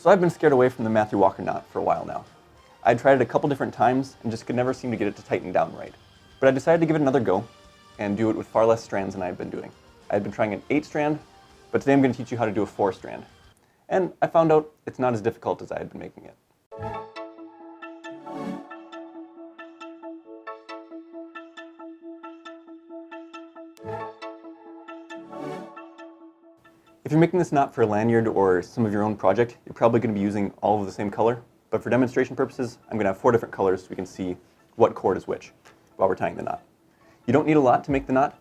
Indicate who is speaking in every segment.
Speaker 1: So I've been scared away from the Matthew Walker knot for a while now. I'd tried it a couple different times and just could never seem to get it to tighten down right. But I decided to give it another go and do it with far less strands than I had been doing. I had been trying an 8-strand, but today I'm going to teach you how to do a 4-strand. And I found out it's not as difficult as I had been making it. If you're making this knot for a lanyard or some of your own project, you're probably going to be using all of the same color. But for demonstration purposes, I'm going to have 4 different colors so we can see what cord is which while we're tying the knot. You don't need a lot to make the knot.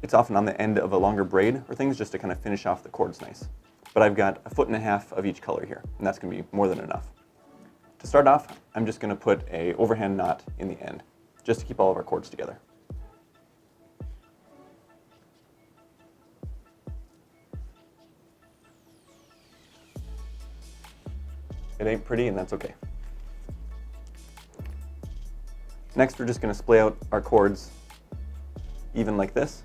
Speaker 1: It's often on the end of a longer braid or things just to kind of finish off the cords nice. But I've got 1.5 feet of each color here, and that's going to be more than enough. To start off, I'm just going to put an overhand knot in the end, just to keep all of our cords together. It ain't pretty, and that's okay. Next, we're just going to splay out our cords even like this.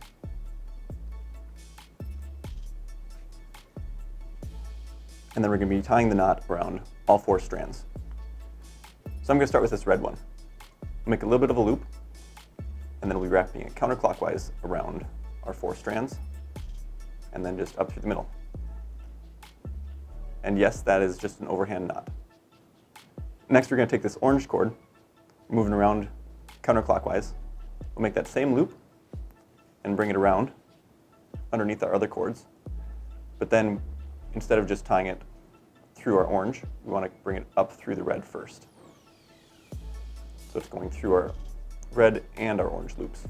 Speaker 1: And then we're going to be tying the knot around all 4 strands. So I'm going to start with this red one. Make a little bit of a loop, and then we'll be wrapping it counterclockwise around our 4 strands, and then just up through the middle. And yes, that is just an overhand knot. Next, we're going to take this orange cord, moving around counterclockwise. We'll make that same loop and bring it around underneath our other cords. But then, instead of just tying it through our orange, we want to bring it up through the red first. So it's going through our red and our orange loops.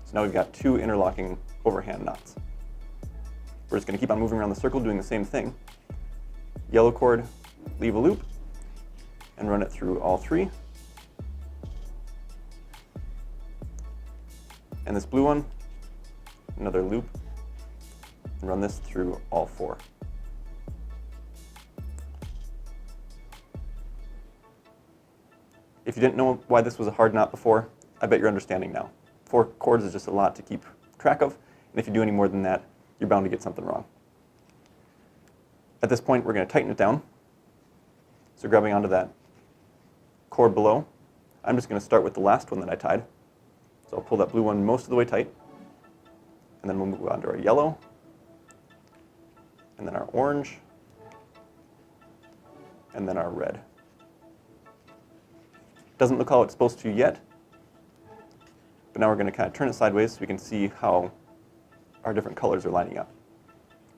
Speaker 1: So now we've got 2 interlocking overhand knots. We're just going to keep on moving around the circle doing the same thing. Yellow cord, leave a loop, and run it through all 3. And this blue one, another loop, and run this through all 4. If you didn't know why this was a hard knot before, I bet you're understanding now. 4 cords is just a lot to keep track of, and if you do any more than that, you're bound to get something wrong. At this point, we're going to tighten it down. So grabbing onto that cord below, I'm just going to start with the last one that I tied. So I'll pull that blue one most of the way tight, and then we'll move on to our yellow, and then our orange, and then our red. Doesn't look how it's supposed to yet, but now we're going to kind of turn it sideways so we can see how our different colors are lining up.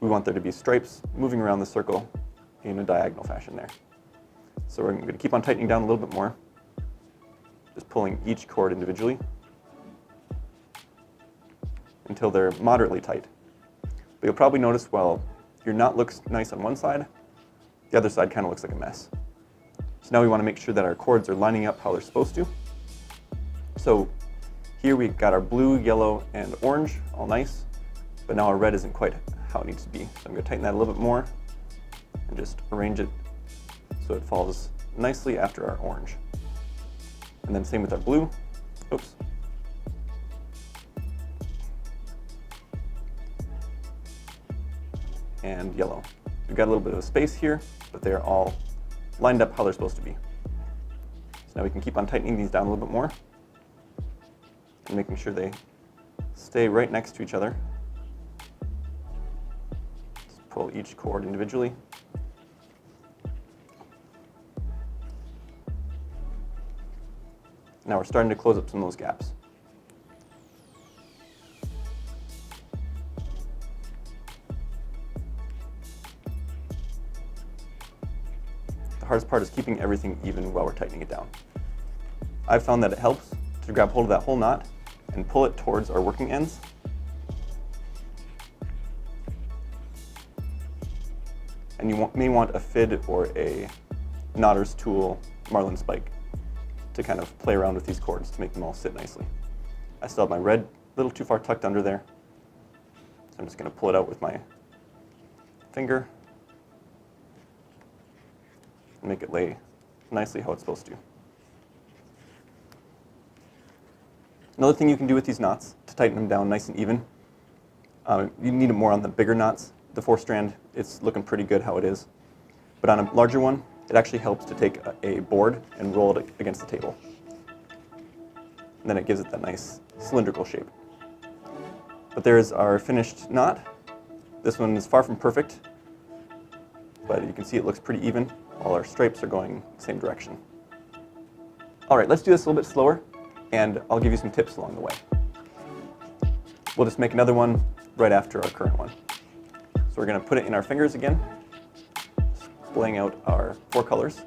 Speaker 1: We want there to be stripes moving around the circle in a diagonal fashion there. So we're going to keep on tightening down a little bit more, just pulling each cord individually until they're moderately tight. But you'll probably notice while your knot looks nice on one side, the other side kind of looks like a mess. So now we want to make sure that our cords are lining up how they're supposed to. So here we've got our blue, yellow, and orange all nice, but now our red isn't quite how it needs to be. So I'm going to tighten that a little bit more and just arrange it so it falls nicely after our orange. And then same with our blue. Oops. And yellow. We've got a little bit of a space here, but they're all lined up how they're supposed to be. So now we can keep on tightening these down a little bit more and making sure they stay right next to each other. Pull each cord individually. Now we're starting to close up some of those gaps. The hardest part is keeping everything even while we're tightening it down. I've found that it helps to grab hold of that whole knot and pull it towards our working ends. And you may want a fid or a knotter's tool marlin spike to kind of play around with these cords to make them all sit nicely. I still have my red a little too far tucked under there, so I'm just going to pull it out with my finger and make it lay nicely how it's supposed to. Another thing you can do with these knots to tighten them down nice and even, you need it more on the bigger knots. The 4-strand, it's looking pretty good how it is. But on a larger one, it actually helps to take a board and roll it against the table. And then it gives it that nice cylindrical shape. But there's our finished knot. This one is far from perfect, but you can see it looks pretty even. All our stripes are going the same direction. All right, let's do this a little bit slower, and I'll give you some tips along the way. We'll just make another one right after our current one. So we're going to put it in our fingers again, splaying out our 4 colors.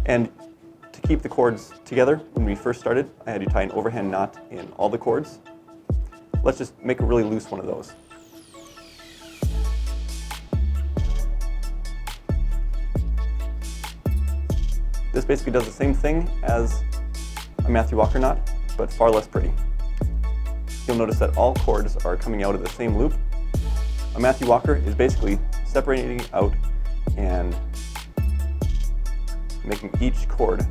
Speaker 1: And to keep the cords together, when we first started, I had you tie an overhand knot in all the cords. Let's just make a really loose one of those. This basically does the same thing as a Matthew Walker knot, but far less pretty. You'll notice that all cords are coming out of the same loop. A Matthew Walker is basically separating out and making each cord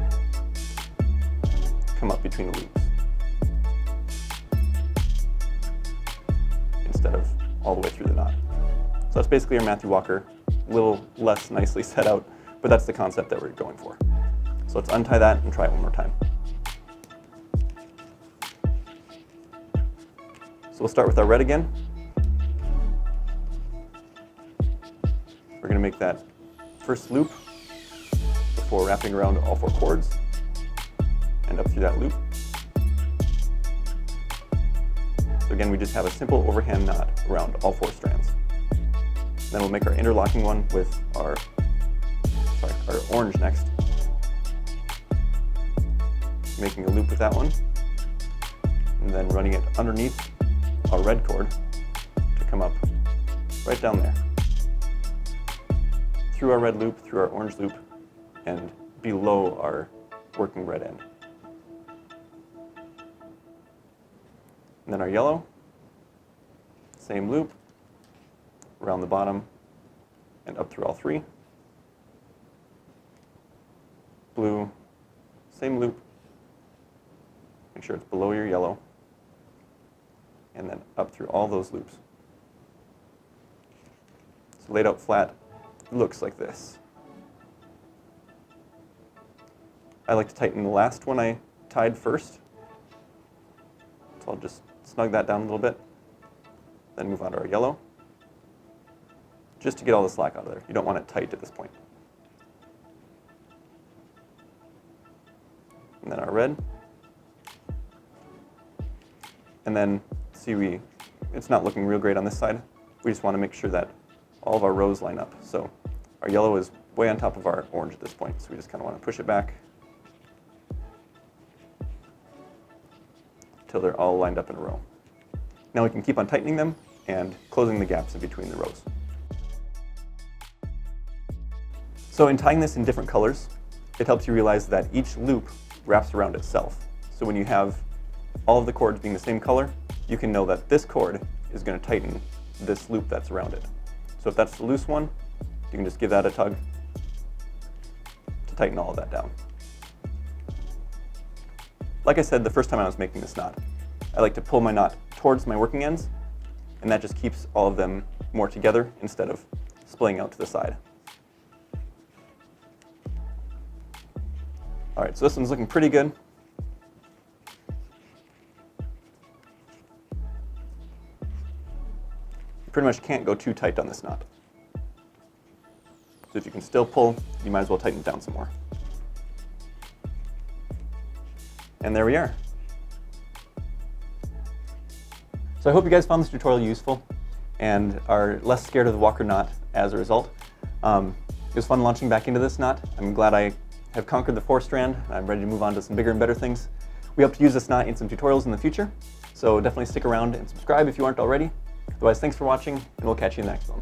Speaker 1: come up between the loops, instead of all the way through the knot. So that's basically our Matthew Walker, a little less nicely set out, but that's the concept that we're going for. So let's untie that and try it one more time. So we'll start with our red again. We're going to make that first loop before wrapping around all 4 cords and up through that loop. So again, we just have a simple overhand knot around all 4 strands. Then we'll make our interlocking one with our orange next. Making a loop with that one, and then running it underneath our red cord to come up right down there. Through our red loop, through our orange loop, and below our working red end. And then our yellow, same loop, around the bottom and up through all 3. Blue, same loop, make sure it's below your yellow, and then up through all those loops. So laid out flat, it looks like this. I like to tighten the last one I tied first, so I'll just snug that down a little bit, then move on to our yellow, just to get all the slack out of there. You don't want it tight at this point. And then our red. And then, see, it's not looking real great on this side. We just want to make sure that all of our rows line up. So our yellow is way on top of our orange at this point, so we just kind of want to push it back until they're all lined up in a row. Now we can keep on tightening them and closing the gaps in between the rows. So in tying this in different colors, it helps you realize that each loop wraps around itself. So when you have all of the cords being the same color, you can know that this cord is going to tighten this loop that's around it. So if that's the loose one, you can just give that a tug to tighten all of that down. Like I said the first time I was making this knot, I like to pull my knot towards my working ends, and that just keeps all of them more together instead of splitting out to the side. All right, so this one's looking pretty good. You pretty much can't go too tight on this knot. So if you can still pull, you might as well tighten it down some more. And there we are. So I hope you guys found this tutorial useful and are less scared of the Walker knot as a result. It was fun launching back into this knot. I'm glad I have conquered the 4-strand. I'm ready to move on to some bigger and better things. We hope to use this knot in some tutorials in the future, so definitely stick around and subscribe if you aren't already. Otherwise, thanks for watching, and we'll catch you in the next one.